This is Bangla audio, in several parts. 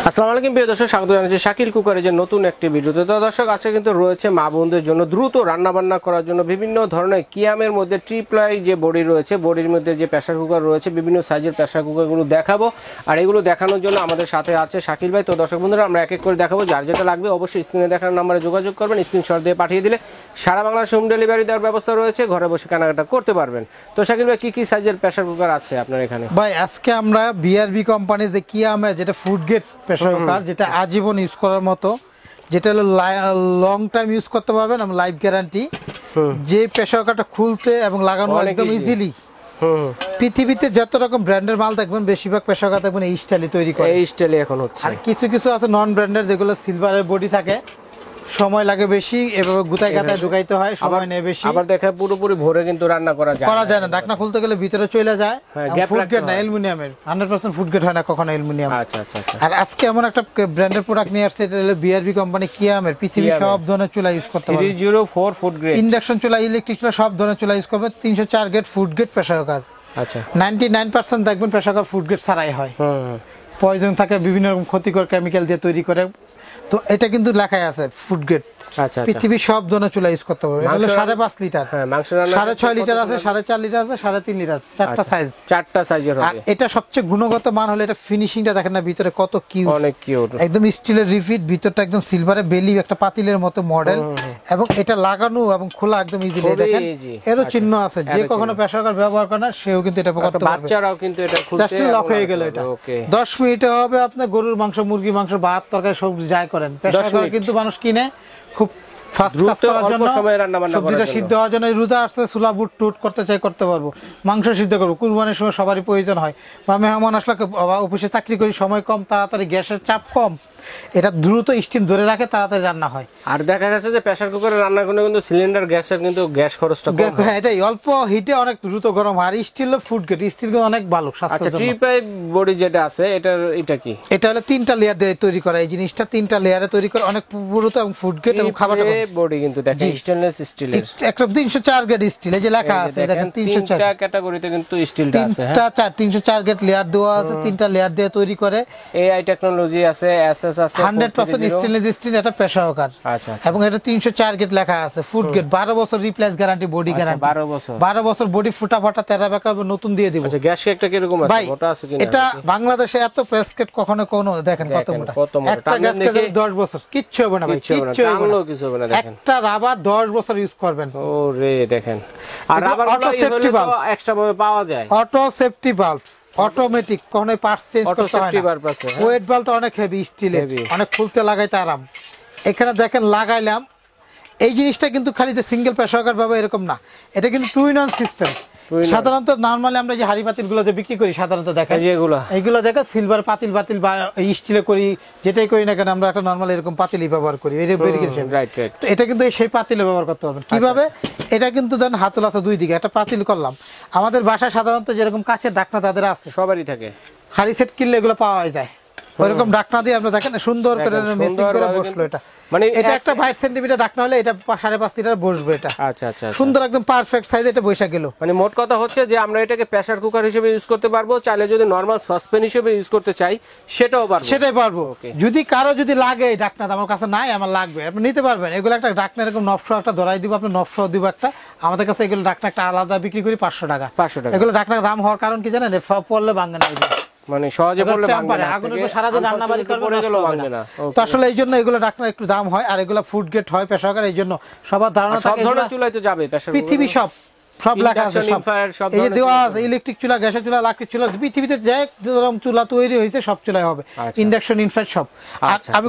আসসালামু আলাইকুম প্রিয় দর্শক, স্বাগত জানাচ্ছি শাকিল কুকারের যে নতুন একটি ভিডিওতে। তো দর্শক, আজকে কিন্তু রয়েছে মা বোনদের জন্য দ্রুত রান্না বান্না করার জন্য বিভিন্ন ধরনের কিয়ামের মধ্যে ট্রিপ্লাই যে বডি রয়েছে, বডির মধ্যে যে প্রেসার কুকার রয়েছে, বিভিন্ন সাইজের প্রেসার কুকারগুলো দেখাবো। আর এগুলো দেখানোর জন্য আমাদের সাথে আছে শাকিল ভাই। তো দর্শক বন্ধুরা, আমরা এক এক করে দেখাবো। যার যেটা লাগবে অবশ্যই স্ক্রিনে দেখানোর নাম্বারে যোগাযোগ করবেন। স্ক্রিনশট দিয়ে পাঠিয়ে দিলে সারা বাংলাদেশ হোম ডেলিভারি দেওয়ার ব্যবস্থা রয়েছে, ঘরে বসে কেনাকাটা করতে পারবেন। তো শাকিল ভাই, কি সাইজের প্রেসার কুকার আছে আপনার এখানে? ভাই, আজকে আমরা বিআরবি কোম্পানির যে কিয়ামে যেটা ফুড গ্রেড প্রেসার কুকার, যেটা আজীবন ইউজ করার মতো, যেটা হলো লং টাইম ইউজ করতে পারবেন এবং লাইফ গ্যারান্টি, যে প্রেসার কুকারটা খুলতে এবং লাগানো একদম ইজিলি। পৃথিবীতে যত রকম ব্র্যান্ডের মাল দেখবেন, বেশিরভাগ প্রেসার কুকার দেখবেন এই স্টাইলে তৈরি করে। এই স্টাইলে এখন হচ্ছে। আর কিছু কিছু আছে নন ব্র্যান্ডের, যেগুলো সিলভারের বডি থাকে, সময় লাগে বেশি, এভাবে গুতায় গাতায় ঢুকাইতে হয়, সময় নেয় বেশি। আবার দেখা পুরোপুরি ভরে কিন্তু রান্না করা যায় না, ঢাকনা খুলতে গেলে ভিতরে চলে যায়। ফুড গ্রেড না, অ্যালুমিনিয়ামের, 100% ফুড গ্রেড হয় না কখনো অ্যালুমিনিয়াম। আচ্ছা আচ্ছা আচ্ছা। আর আজকে এমন একটা ব্র্যান্ডের প্রোডাক্ট নিয়ে আসছে, এটা হলো বিআরবি কোম্পানি কিয়ামের। পৃথিবীর সব ধরনের চুলা ইউজ করতে পারবে, 304 ফুড গ্রেড ইন্ডাকশন চুলা, ইলেকট্রিক চুলা, সব ধরনের চুলা ইউজ করবে। 304 grade food grade pressure cooker. আচ্ছা, 99% দেখবেন প্রেসার কুকার ফুড গ্রেড ছাড়াই হয়। পয়জন থাকে, বিভিন্ন রকম ক্ষতিকর কেমিক্যাল দিয়ে তৈরি করে। তো এটা কিন্তু লেখাই আছে ফুড গ্রেড। আচ্ছা, পৃথিবীর সব ধরনের চুলা ইউজ করতে পারবে। এটা হলো 5.5 লিটার, 6.5 লিটার আছে, 4.5 লিটার আছে, 3.5 লিটার, চারটা সাইজের হবে। আর এটা সবচেয়ে গুণগত মান হলো এটা ফিনিশিংটা দেখেন না, ভিতরে কত কিউট, অনেক কিউট, একদম স্টিলের রিফিট, ভিতরটা একদম সিলভারের বেলি, একটা পাতিলের মতো মডেল। এবং এটা লাগানো এবং খোলা একদম ইজিলি। দেখেন এরও চিহ্ন আছে, যে কখনো প্রেসার কুকার ব্যবহার করে না সেও কিন্তু এটা করতে পারবে। বাচ্চারাও কিন্তু এটা খুলতে লক হয়ে গেল। এটা 10 মিনিটে হবে। আপনি গরুর মাংস, মুরগি মাংস, ভাত, তরকারি সবজি যাই করেন, প্রেসার কুকার কিন্তু মানুষ কিনে খুব ফাস্ট কাজ করার জন্য, সবজিটা সিদ্ধ হওয়ার জন্য। রোজা আসছে, চুলা বুট টুট করতে চাই করতে পারবো, মাংস সিদ্ধ করবো, কুরবানির সময় সবারই প্রয়োজন হয়, বা মেহমান আসলে, অফিসে চাকরি করি, সময় কম, তাড়াতাড়ি গ্যাসের চাপ কম, এটা দ্রুত স্টিম ধরে রাখে, তাড়াতাড়ি রান্না হয়। আর দেখা গেছে যে প্রেসার কুকারে রান্না করলে কিন্তু সিলিন্ডার গ্যাসের কিন্তু গ্যাস খরচটা কম। হ্যাঁ, এটাই অল্প হিটে অনেক দ্রুত গরম হয়। আর স্টিল ফুড গ্রেড, স্টিল অনেক ভালো স্বাস্থ্যের জন্য। ট্রিপ্লাই বডি যেটা আছে, এটা কি? এটা হলো 3টা লেয়ার দিয়ে তৈরি করা। এই জিনিসটা 3টা লেয়ারে তৈরি করে, অনেক পুরুত এবং ফুড গ্রেড এবং খাবারটা বডি কিন্তু দেখেন স্টেনলেস স্টিলের, একটা 304 গ্রেড স্টিল, এই যে লেখা আছে দেখেন 304 তিনটা ক্যাটাগরিতে কিন্তু স্টিলটা আছে। হ্যাঁ, 304 গ্রেড লেয়ার দেওয়া আছে, 3টা লেয়ার দিয়ে তৈরি করে। এআই টেকনোলজি আছে, এসএস আছে, 100% স্টেনলেস স্টিল এটা প্রেসার কুকার। আচ্ছা, এবং এটা 304 গ্রেড লেখা আছে, ফুড গ্রেড, 12 বছর রিপ্লেস গ্যারান্টি, বডি গ্যারান্টি 12 বছর, বডি ফুটা ফাটা তেরা বেঁকা নতুন দিয়ে দিব। আচ্ছা, গ্যাস একটা কিরকম আছে, মোটা আছে কিনা? এটা বাংলাদেশে এত প্যাকেট কখনো কোনো দেখেন কত মোটা, একটা গ্যাস কে 10 বছর কিচ্ছু হবে না ভাই, কিচ্ছু হবে না। দেখেন একটা রাবার 10 বছর ইউজ করবেন। ওরে দেখেন, আর rubber auto safety valve extra ভাবে পাওয়া যায়, অটো সেফটি ভালভ, অটোমেটিক, কোনো পার্টস চেঞ্জ করতে হয় না। ওয়েট ভালভটা অনেক হেভি স্টিলের, অনেক খুলতে লাগাইতে আরাম। এখানে দেখেন লাগাইলাম। এই জিনিসটা কিন্তু খালি যে সিঙ্গেল প্রেসার কুকার ভাবে এরকম না, এটা কিন্তু 2 in 1 সিস্টেম। সাধারণত নরমালি আমরা যে হাড়ি পাতিল গুলো যে বিক্রি করি, সাধারণত দেখেন এইগুলো দেখেন সিলভার পাতিল বাতিল বা স্টিলে করি, যেটাই করি না কেন, আমরা একটা নরমাল এরকম পাতিলই ব্যবহার করি। এটা কিন্তু সেই পাতিলে ব্যবহার করতে পারবেন। কিভাবে? এটা কিন্তু দেন হাতল আছে দুই দিকে, একটা পাতিল করলাম। আমাদের বাসায় সাধারণত যেরকম কাচের ঢাকনা তাদের আছে, সবারই থাকে, হাড়ি সেট কিনলে এগুলো পাওয়া যায়, ওইরকম ঢাকনা দিয়ে আমরা দেখেন সুন্দর করে মেসিং করে বসলো। এটা মানে এটা একটা 22 সেন্টিমিটার ঢাকনা হলে এটা 5.5 লিটার বসবে। এটা আচ্ছা আচ্ছা, সুন্দর একদম পারফেক্ট সাইজ, এটা বসে গেল। মানে মোট কথা হচ্ছে যে আমরা এটাকে প্রেসার কুকার হিসেবে ইউজ করতে পারবো, চাইলে যদি নরমাল সসপ্যান হিসেবে ইউজ করতে চাই সেটাও পারবো। যদি কারো যদি লাগে এই ঢাকনা, আমার কাছে নাই, আমার লাগবে, আপনি নিতে পারবেন। এগুলো একটা ঢাকনা এরকম নবশো একটা ধরাই দিব, আপনি নবশো দিব একটা। আমাদের কাছে এগুলো ঢাকনা একটা আলাদা বিক্রি করি 500 টাকা। এগুলো ঢাকনার দাম হওয়ার কারণ কি জানেন? সব পড়লে ভাঙে না, মানে সহজে পড়লে ভাঙবে না, আগুনের উপর সারা দিন রান্না বাড়ি করবে না। তো আসলে এই জন্য এগুলো ঢাকনা একটু দাম হয়, আর এগুলো ফুড গ্রেড হয় প্রেসার কুকার। এই জন্য সবার ধারণা সব ধরনের চুলায় তো যাবে পৃথিবী, সব লেখা আছে, এই যে দেওয়া আছে ইলেকট্রিক চুলা, গ্যাসের চুলা, লাকড়ির চুলা, পৃথিবীতে যে যেরকম চুলা তৈরি হয়েছে সব চুলাই হবে, ইন্ডাকশন ইনফ্রারেড সব। আর আমি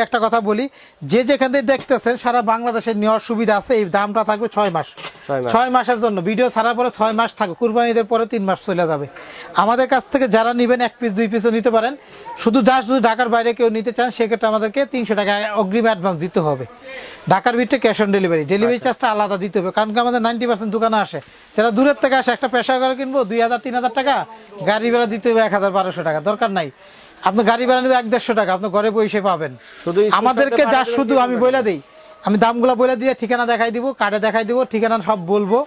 একটা কথা বলি, যে যেখান থেকে দেখতেছেন সারা বাংলাদেশে নেওয়ার সুবিধা আছে। এই দামটা থাকবে 6 মাস, 6 মাসের জন্য। ভিডিও ছাড়ার পরে 6 মাস থাকবে, কুরবানিদের পরে 3 মাস চলে যাবে। আমাদের কাছ থেকে যারা নেবেন 1 পিস 2 পিসও নিতে পারেন। শুধু যদি ঢাকার বাইরে কেউ নিতে চান সেক্ষেত্রে আমাদেরকে 300 টাকা অগ্রিম অ্যাডভান্স দিতে হবে। ঢাকার ভিতরে ক্যাশ অন ডেলিভারি, ডেলিভারি চার্জটা আলাদা দিতে হবে। কারণ কি আমাদের 90% দোকানে আসে, যারা দূরের থেকে আসে একটা প্রেসার কুকার কিনবো 2000-3000 টাকা, গাড়ি ভাড়া দিতে হবে 1000-1200 টাকা, দরকার নাই। আপনার গাড়ি ভাড়া নেবে 100-150 টাকা, আপনার ঘরে বসে পাবেন। আমাদেরকে যা শুধু আমি বলে দিই, আমি দামগুলো বলে দিয়ে ঠিকানা দেখাই দিব, কার্ডে দেখাই দিব, ঠিকানা সব বলবো।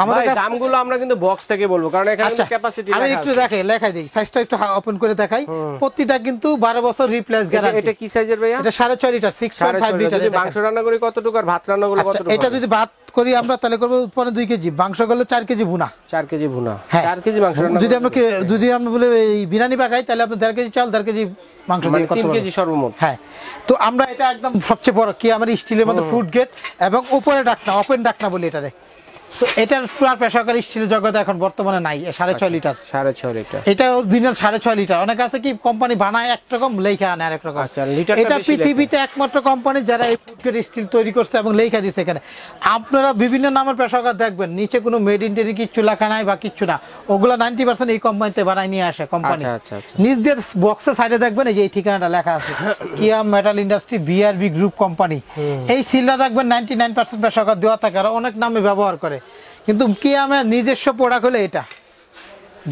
আমাদের ভাই দামগুলো আমরা কিন্তু বক্স থেকে বলবো, কারণ এখানে কিন্তু ক্যাপাসিটি আমি একটু লেখাই দিই, সাইজটা একটু ওপেন করে দেখাই। প্রতিটা কিন্তু 12 বছর রিপ্লেস গ্যারান্টি। এটা কি সাইজের ভাইয়া? এটা 6.5 লিটার, 6.5 লিটার। যদি মাংস রান্না করি কতটুকু আর ভাত রান্না করলে কতটুকু? এটা যদি ভাত করি আমরা তাহলে করব পরে 2 কেজি, মাংস করলে 4 কেজি ভুনা। 4 কেজি ভুনা, হ্যাঁ। 4 কেজি মাংস রান্না যদি আমরা বলে এই বিরিয়ানি পাকাই তাহলে আপনি 1.5 কেজি চাল 1.5 কেজি মাংস দিয়ে করতে 3 কেজি সর্বমোট। হ্যাঁ, তো আমরা এটা একদম সবচেয়ে বড় কি আমার স্টিলের মধ্যে ফুড গেট এবং উপরে ঢাকনা, ওপেন ঢাকনা বলি এটারে। তো এটার পুরো পেশাকার স্টিলের জগতে এখন বর্তমানে নাই। 6.5 লিটার, 6.5 লিটার। এটা অরিজিনাল 6.5 লিটার। অনেক আছে কি কোম্পানি বানায় এক রকম লেখা আনে আরেক রকম। আচ্ছা, লিটারটা এটা বেশি পৃথিবীতে একমাত্র কোম্পানি যারা এই ফুড গ্রেড স্টিল তৈরি করছে এবং লেখা দিছে এখানে। আপনারা বিভিন্ন নামের পেশাকার দেখবেন নিচে কোনো মেড ইন টেরি কিচ্ছু লেখা নাই বা কিচ্ছু না, ওগুলা 90% এই কোম্পানিতে বানায় নিয়ে আসে কোম্পানি। আচ্ছা আচ্ছা। নিজ দিয়ে বক্সের সাইডে দেখবেন এই যে এই ঠিকানাটা লেখা আছে, কিয়াম metal industry BRB group company. এই সিলটা দেখবেন 99% পেশাকার দেওয়া থাকে, আর অনেক নামে ব্যবহার করে। কিন্তু কিয়ামের নিজস্ব প্রোডাক্ট হলো এটা,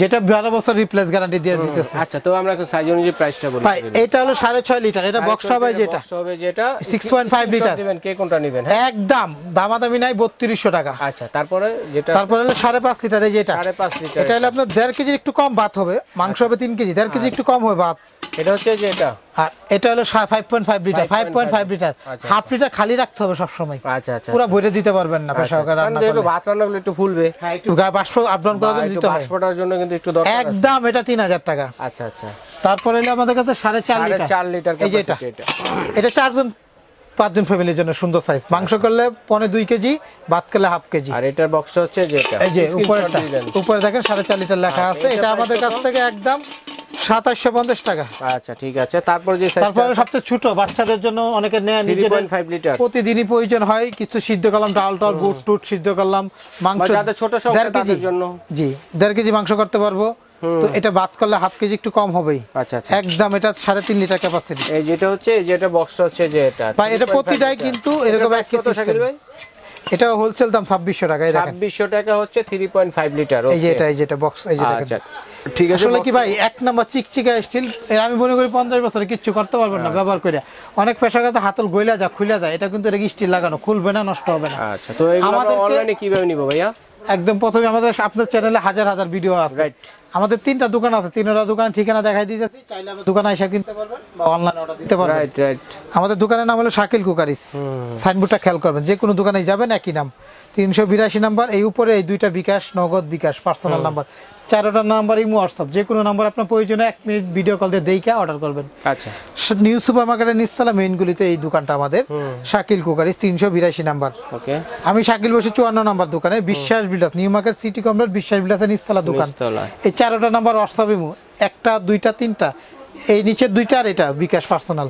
যেটা 12 বছর রিপ্লেস গ্যারান্টি দিয়ে দিতেছে। আচ্ছা, তো আমরা এখন সাইজ অনুযায়ী প্রাইসটা বলি। ভাই এটা হলো 6.5 লিটার, এটা বক্স হবে যেটা, বক্স হবে যেটা 6.5 লিটার দিবেন। কে কোনটা নেবেন? একদম দামাদামি নাই, 3200 টাকা। আচ্ছা, তারপরে যেটা তারপরে হলো 5.5 লিটার, এই যেটা 5.5 লিটার, এটা হলো আপনার 1.5 কেজি একটু কম ভাত হবে, মাংস হবে 3 কেজি, 1.5 কেজি একটু কম হবে ভাত। এটা হচ্ছে যে এটা, আর এটা হলো 5.5 লিটার, 5.5 লিটার। হাফ লিটার খালি রাখতে হবে সব সময়, আচ্ছা আচ্ছা, পুরো ভরে দিতে পারবেন না পেশাকার রান্না কারণ করলে। ভাত রান্না করলে একটু ফুলবে, হ্যাঁ, একটু বাষ্প আপডাউন করার জন্য দিতে হয়, বাষ্পটার জন্য কিন্তু একটু দরকার আছে। একদম এটা 3000 টাকা। আচ্ছা আচ্ছা। তারপরে হলো আমাদের কাছে 4.5 লিটার, 4 লিটার এই যে এটা, ক্যাপাসিটি। এটা 4জন 5জন ফ্যামিলির জন্য সুন্দর সাইজ। মাংস করলে 2.5 কেজি, ভাত করলে হাফ কেজি। আর এটার বক্সটা হচ্ছে যেটা, এই যে উপরে দেখেন 4.5 লিটার লেখা আছে। এটা আমাদের কাছ থেকে একদম 2750 টাকা। আচ্ছা ঠিক আছে। তারপর যে সাইজটা, তারপরে সবচেয়ে ছোট বাচ্চাদের জন্য অনেকে নেয়, নিজেদের 3.5 লিটার প্রতিদিনই প্রয়োজন হয়, কিছু সিদ্ধ করলাম, ডাল টাল বুট টুট সিদ্ধ করলাম, মাংস যাদের ছোট সংখ্যা তাদের জন্য। জি, 1.5 কেজি মাংস করতে পারবো। তো এটা ভাত করলে হাফ কেজি একটু কম হবেই। আচ্ছা আচ্ছা। একদম এটা 3.5 লিটার ক্যাপাসিটি। এই যেটা হচ্ছে, যেটা বক্সটা হচ্ছে যে এটা, ভাই এটা প্রতিটাই কিন্তু এরকম এক কেজি সিস্টেম। এটা হোলসেল দাম 2600 টাকা। এই দেখেন 2600 টাকা হচ্ছে 3.5 লিটার। এই যে এটা বক্স, এই যে দেখেন। আচ্ছা ঠিক আছে। আসলে কি ভাই, এক নাম্বার চিকচিকা স্টিল, আমি মনে করি 50 বছরে কিচ্ছু করতে পারবেন না ব্যবহার করে। অনেক পেশাগত হাতল গইলা যা খুলে যায়, এটা কিন্তু স্টিল লাগানো, খুলবে না, নষ্ট হবে না। আচ্ছা, তো এগুলো আমরা অনলাইনে কিভাবে নিব ভাইয়া? একদম প্রথমে আমাদের আপনার চ্যানেলে হাজার হাজার ভিডিও আছে। রাইট। আমাদের 3টা দোকান আছে, 3টা দোকানের ঠিকানা দেখাই দিতেছি, চাইলে আমাদের দোকানে এসে কিনতে পারবেন বা অনলাইনে অর্ডার দিতে পারবেন। Right right. আমাদের দোকানের নাম হলো শাকিল কুকারিস। সাইনবোর্ডটা খেয়াল করবেন, যে কোনো দোকানে যাবেন একই নাম, 382 নাম্বার। এই উপরে এই 2টা বিকাশ, নগদ বিকাশ পার্সোনাল নাম্বার, 4টা নাম্বার ইমো হোয়াটসঅ্যাপ, যে কোনো নাম্বার আপনার প্রয়োজনে 1 মিনিট ভিডিও কল দিয়ে দেইকা অর্ডার করবেন। আচ্ছা। নিউ সুপার মার্কেটের নিচতলা মেইনগুলিতে এই দোকানটা আমাদের, শাকিল কুকারিস 382 নাম্বার। ওকে। আমি শাকিল বসে 54 নাম্বার দোকানে, বিশ্বাস বিলাস, নিউ মার্কেট সিটি কমপ্লেক্স, বিশ্বাস বিলাসের নিচতলা দোকান। এই 4টা নাম্বার হোয়াটসঅ্যাপ ইমো, 1টা 2টা 3টা, এই নিচের 2টা আর এটা বিকাশ পার্সোনাল,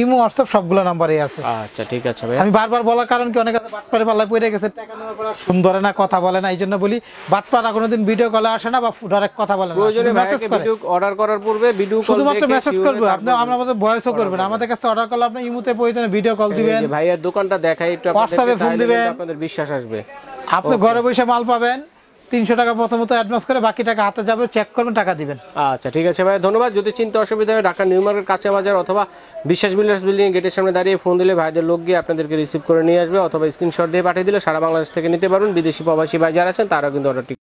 ইমো হোয়াটসঅ্যাপ সবগুলো নাম্বারই আছে। আচ্ছা ঠিক আছে ভাই। আমি বারবার বলার কারণ কি, অনেক আছে বাটপারে পাল্লায় পড়ে গেছে, টাকা নেওয়ার পর সুন্দর না কথা বলে না, এই জন্য বলি বাটপারা কোনোদিন ভিডিও কলে আসে না বা ডাইরেক্ট কথা বলে না, প্রয়োজনে মেসেজ করে। ভিডিও অর্ডার করার পূর্বে ভিডিও কল শুধুমাত্র মেসেজ করবে, আপনি আমাদের ভয়েসও করবেন। আমাদের কাছে অর্ডার করলে আপনি ইমোতে প্রয়োজনে ভিডিও কল দিবেন, ভাইয়ের দোকানটা দেখাই একটু, হোয়াটসঅ্যাপে ফোন দিবেন, আপনাদের বিশ্বাস আসবে। আপনি ঘরে বসে মাল পাবেন, 300 টাকা প্রথমত অ্যাডভান্স করে বাকি টাকা হাতে যাবে, চেক করবেন, টাকা দিবেন। আচ্ছা ঠিক আছে ভাই, ধন্যবাদ। যদি চিন্তা অসুবিধা হয়, ঢাকা নিউ মার্কেট কাঁচা বাজার অথবা বিশ্বাস বিল্ডার্স বিল্ডিং গেটের সামনে দাঁড়িয়ে ফোন দিলে ভাইদের লোক গিয়ে আপনাদেরকে রিসিভ করে নিয়ে আসবে, অথবা স্ক্রিনশট দিয়ে পাঠিয়ে দিলে সারা বাংলাদেশ থেকে নিতে পারবেন। বিদেশি প্রবাসী ভাই যারা আছেন তারাও কিন্তু অর্ডারটি